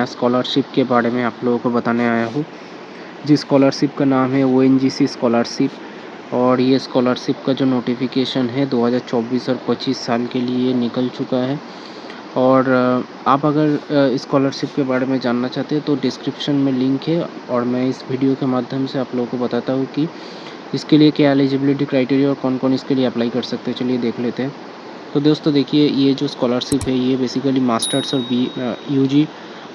Scholarship के बारे में आप लोगों को बताने आया हूँ, जिस स्कॉलरशिप का नाम है ONGC स्कॉलरशिप। और ये स्कॉलरशिप का जो नोटिफिकेशन है 2024 और 25 साल के लिए निकल चुका है। और आप अगर स्कॉलरशिप के बारे में जानना चाहते हैं तो डिस्क्रिप्शन में लिंक है, और मैं इस वीडियो के माध्यम से आप लोगों को बताता हूँ कि इसके लिए क्या एलिजिबिलिटी क्राइटेरिया और कौन कौन इसके लिए अप्लाई कर सकते हैं। चलिए देख लेते हैं। तो दोस्तों देखिए, ये जो स्कॉलरशिप है ये बेसिकली मास्टर्स और यूजी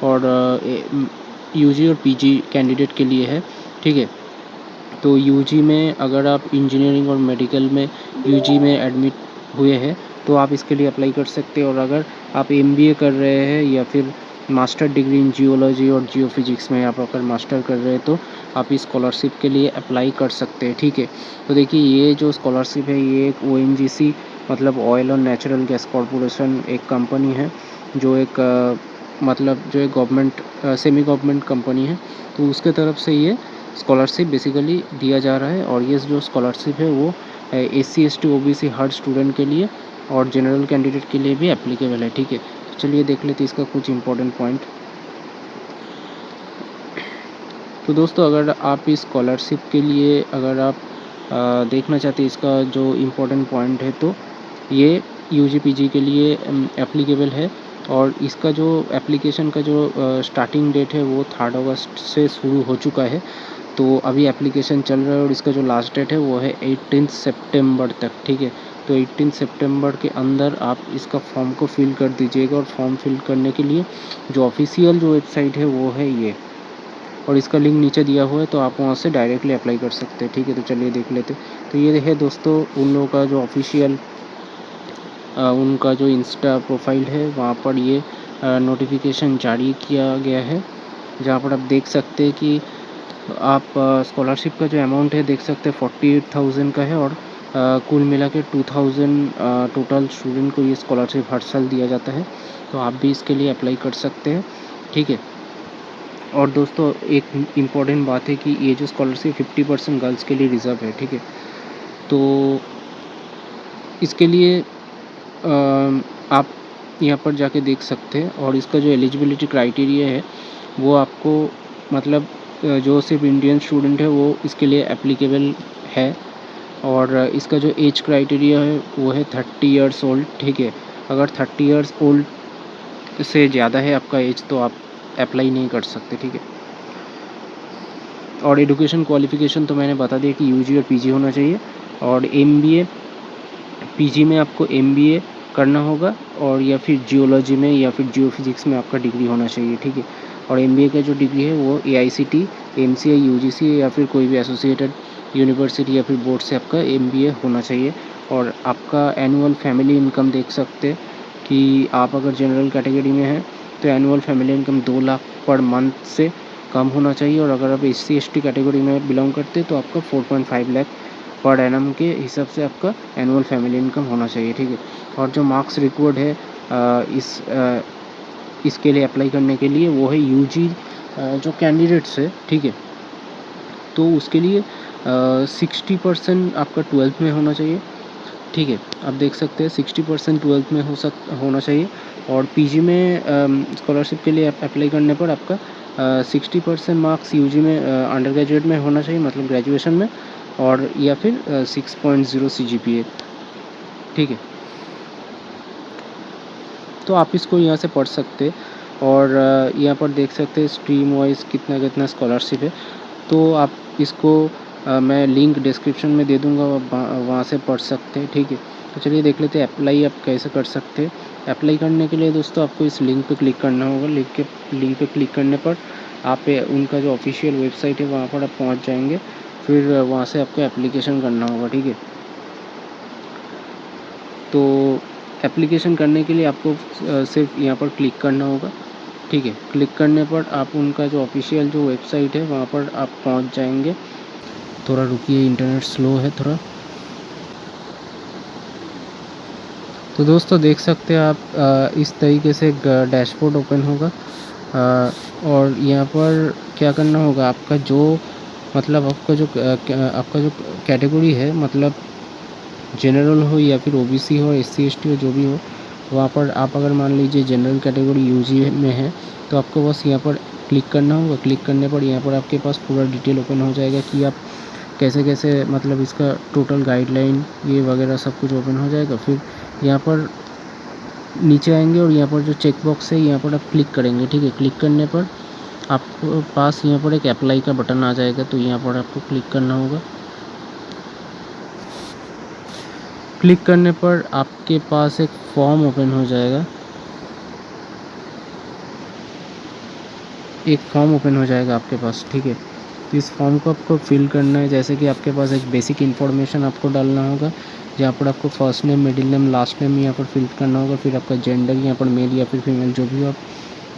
और पीजी कैंडिडेट के लिए है, ठीक है। तो यूजी में अगर आप इंजीनियरिंग और मेडिकल में यूजी में एडमिट हुए हैं तो आप इसके लिए अप्लाई कर सकते हैं। और अगर आप एमबीए कर रहे हैं या फिर मास्टर डिग्री इन जियोलॉजी और जियोफिजिक्स में आप अगर मास्टर कर रहे हैं तो आप इस स्कॉलरशिप के लिए अप्लाई कर सकते हैं, ठीक है। तो देखिए, ये जो स्कॉलरशिप है ये एक ONGC मतलब ऑयल और नेचुरल गैस कॉरपोरेशन एक कंपनी है, जो एक गवर्नमेंट सेमी गवर्नमेंट कंपनी है। तो उसके तरफ से ये स्कॉलरशिप बेसिकली दिया जा रहा है। और ये जो स्कॉलरशिप है वो SC ST OBC हर स्टूडेंट के लिए और जनरल कैंडिडेट के लिए भी एप्लीकेबल है, ठीक है। तो चलिए देख लेते हैं इसका कुछ इंपॉर्टेंट पॉइंट। तो दोस्तों, अगर आप इस स्कॉलरशिप के लिए अगर आप देखना चाहते हैं इसका जो इम्पोर्टेंट पॉइंट है, तो ये यूजी पीजी के लिए एप्लीकेबल है। और इसका जो एप्लीकेशन का जो स्टार्टिंग डेट है वो 3 अगस्त से शुरू हो चुका है। तो अभी एप्लीकेशन चल रहा है और इसका जो लास्ट डेट है वो है 18 सितंबर तक, ठीक है। तो 18 सितंबर के अंदर आप इसका फॉर्म को फिल कर दीजिएगा। और फॉर्म फिल करने के लिए जो ऑफिशियल जो वेबसाइट है वो है ये, और इसका लिंक नीचे दिया हुआ है, तो आप वहाँ से डायरेक्टली अप्लाई कर सकते हैं, ठीक है। तो चलिए देख लेते हैं। तो ये है दोस्तों उन लोगों का जो ऑफिशियल उनका जो इंस्टा प्रोफाइल है, वहाँ पर ये नोटिफिकेशन जारी किया गया है, जहाँ पर आप देख सकते हैं कि आप स्कॉलरशिप का जो अमाउंट है देख सकते हैं 48,000 का है। और कुल मिला के 2,000 टोटल स्टूडेंट को ये स्कॉलरशिप हर साल दिया जाता है। तो आप भी इसके लिए अप्लाई कर सकते हैं, ठीक है। और दोस्तों, एक इम्पॉर्टेंट बात है कि ये जो स्कॉलरशिप 50% गर्ल्स के लिए रिज़र्व है, ठीक है। तो इसके लिए आप यहाँ पर जाके देख सकते हैं। और इसका जो एलिजिबिलिटी क्राइटेरिया है वो आपको मतलब जो सिर्फ इंडियन स्टूडेंट है वो इसके लिए एप्लीकेबल है। और इसका जो एज क्राइटेरिया है वो है 30 ईयर्स ओल्ड, ठीक है। अगर 30 ईयर्स ओल्ड से ज़्यादा है आपका एज तो आप अप्लाई नहीं कर सकते, ठीक है। और एजुकेशन क्वालिफ़िकेशन तो मैंने बता दिया कि यूजी और पीजी होना चाहिए। और एमबीए पीजी में आपको एमबीए करना होगा, और या फिर जियोलॉजी में या फिर जियोफिजिक्स में आपका डिग्री होना चाहिए, ठीक है। और एमबीए का जो डिग्री है वो AICT MCI UGC या फिर कोई भी एसोसिएटेड यूनिवर्सिटी या फिर बोर्ड से आपका एमबीए होना चाहिए। और आपका एनुअल फैमिली इनकम देख सकते हैं कि आप अगर जनरल कैटेगरी में हैं तो annual family income 2 lakh per month से कम होना चाहिए। और अगर आप SC ST कैटेगरी में बिलोंग करते हैं तो आपका 4.5 लाख पर एनम के हिसाब से आपका एनुअल फैमिली इनकम होना चाहिए, ठीक है। और जो मार्क्स रिक्वायर्ड है इसके लिए अप्लाई करने के लिए वो है यूजी जो कैंडिडेट्स है, ठीक है। तो उसके लिए 60% आपका 12th में होना चाहिए, ठीक है। आप देख सकते हैं 60% 12th में होना चाहिए। और पीजी में स्कॉलरशिप के लिए अप्लाई करने पर आपका 60% मार्क्स यूजी में अंडर ग्रेजुएट में होना चाहिए, मतलब ग्रेजुएशन में, और या फिर 6.0 CGPA, ठीक है। तो आप इसको यहाँ से पढ़ सकते हैं। और यहाँ पर देख सकते हैं स्ट्रीम वाइज कितना कितना स्कॉलरशिप है। तो आप इसको मैं लिंक डिस्क्रिप्शन में दे दूँगा, वहाँ से पढ़ सकते हैं, ठीक है। तो चलिए देख लेते हैं अप्लाई आप कैसे कर सकते हैं। अप्लाई करने के लिए दोस्तों आपको इस लिंक पे क्लिक करना होगा। लिंक पे क्लिक करने पर आप उनका जो ऑफिशियल वेबसाइट है वहाँ पर आप पहुँच जाएंगे। फिर वहाँ से आपको एप्लीकेशन करना होगा, ठीक है। तो एप्लीकेशन करने के लिए आपको सिर्फ यहाँ पर क्लिक करना होगा, ठीक है। क्लिक करने पर आप उनका जो ऑफिशियल जो वेबसाइट है वहाँ पर आप पहुँच जाएंगे। थोड़ा रुकिए, इंटरनेट स्लो है थोड़ा। तो दोस्तों देख सकते हैं आप इस तरीके से डैशबोर्ड ओपन होगा। और यहाँ पर क्या करना होगा, आपका जो मतलब आपका जो कैटेगरी है, मतलब जनरल हो या फिर OBC हो, SC ST हो, जो भी हो, वहाँ पर आप अगर मान लीजिए जनरल कैटेगरी यूजी में है तो आपको बस यहाँ पर क्लिक करना होगा। क्लिक करने पर यहाँ पर आपके पास पूरा डिटेल ओपन हो जाएगा कि आप कैसे कैसे मतलब इसका टोटल गाइडलाइन ये वगैरह सब कुछ ओपन हो जाएगा। फिर यहाँ पर नीचे आएंगे और यहाँ पर जो चेक बॉक्स है यहाँ पर आप क्लिक करेंगे, ठीक है। क्लिक करने पर आपको पास यहाँ पर एक अप्लाई का बटन आ जाएगा, तो यहाँ पर आपको क्लिक करना होगा। क्लिक करने पर आपके पास एक फॉर्म ओपन हो जाएगा, एक फॉर्म ओपन हो जाएगा आपके पास, ठीक है। तो इस फॉर्म को आपको फिल करना है। जैसे कि आपके पास एक बेसिक इन्फॉर्मेशन आपको डालना होगा, जहाँ पर आपको first name, middle name, last name यहाँ पर फिल करना होगा। फिर आपका जेंडर यहाँ पर मेल या फिर फीमेल जो भी हो आप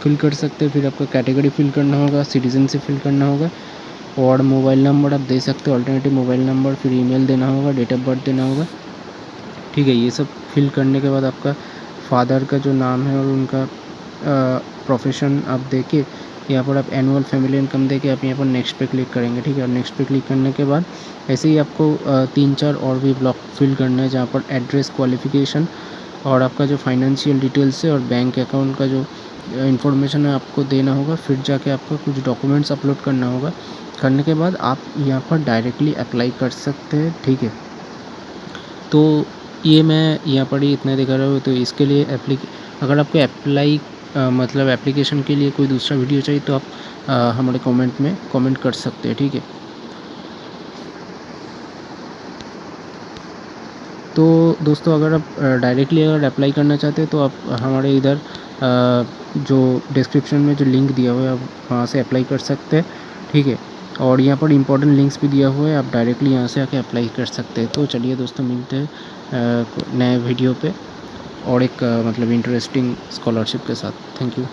फिल कर सकते हैं। फिर आपका कैटेगरी फिल करना होगा, सिटीजनशिप फिल करना होगा, और मोबाइल नंबर आप दे सकते हो, अल्टरनेटिव मोबाइल नंबर। फिर ईमेल देना होगा, डेट ऑफ बर्थ देना होगा, ठीक है। ये सब फिल करने के बाद आपका फादर का जो नाम है और उनका प्रोफेशन आप देके यहाँ पर आप एनुअल फैमिली इनकम देके आप यहाँ पर नेक्स्ट पे क्लिक करेंगे, ठीक है। और नेक्स्ट पे क्लिक करने के बाद ऐसे ही आपको 3-4 और भी ब्लॉक फिल करना है, जहाँ पर एड्रेस, क्वालिफ़िकेशन और आपका जो फाइनेंशियल डिटेल्स है और बैंक अकाउंट का जो इन्फॉर्मेशन है आपको देना होगा। फिर जाके आपको कुछ डॉक्यूमेंट्स अपलोड करना होगा। करने के बाद आप यहाँ पर डायरेक्टली अप्लाई कर सकते हैं, ठीक है। तो ये मैं यहाँ पर ही इतना दिखा रहा हूँ। तो इसके लिए अगर आपको अप्लाई मतलब एप्लीकेशन के लिए कोई दूसरा वीडियो चाहिए तो आप हमारे कमेंट में कमेंट कर सकते हैं, ठीक है। तो दोस्तों अगर आप डायरेक्टली अगर अप्लाई करना चाहते हैं तो आप हमारे इधर जो डिस्क्रिप्शन में जो लिंक दिया हुआ है आप वहाँ से अप्लाई कर सकते हैं, ठीक है। और यहाँ पर इम्पोर्टेंट लिंक्स भी दिया हुआ है, आप डायरेक्टली यहाँ से आके अप्लाई कर सकते हैं। तो चलिए दोस्तों, मिलते हैं नए वीडियो पे और एक मतलब इंटरेस्टिंग स्कॉलरशिप के साथ। Thank you.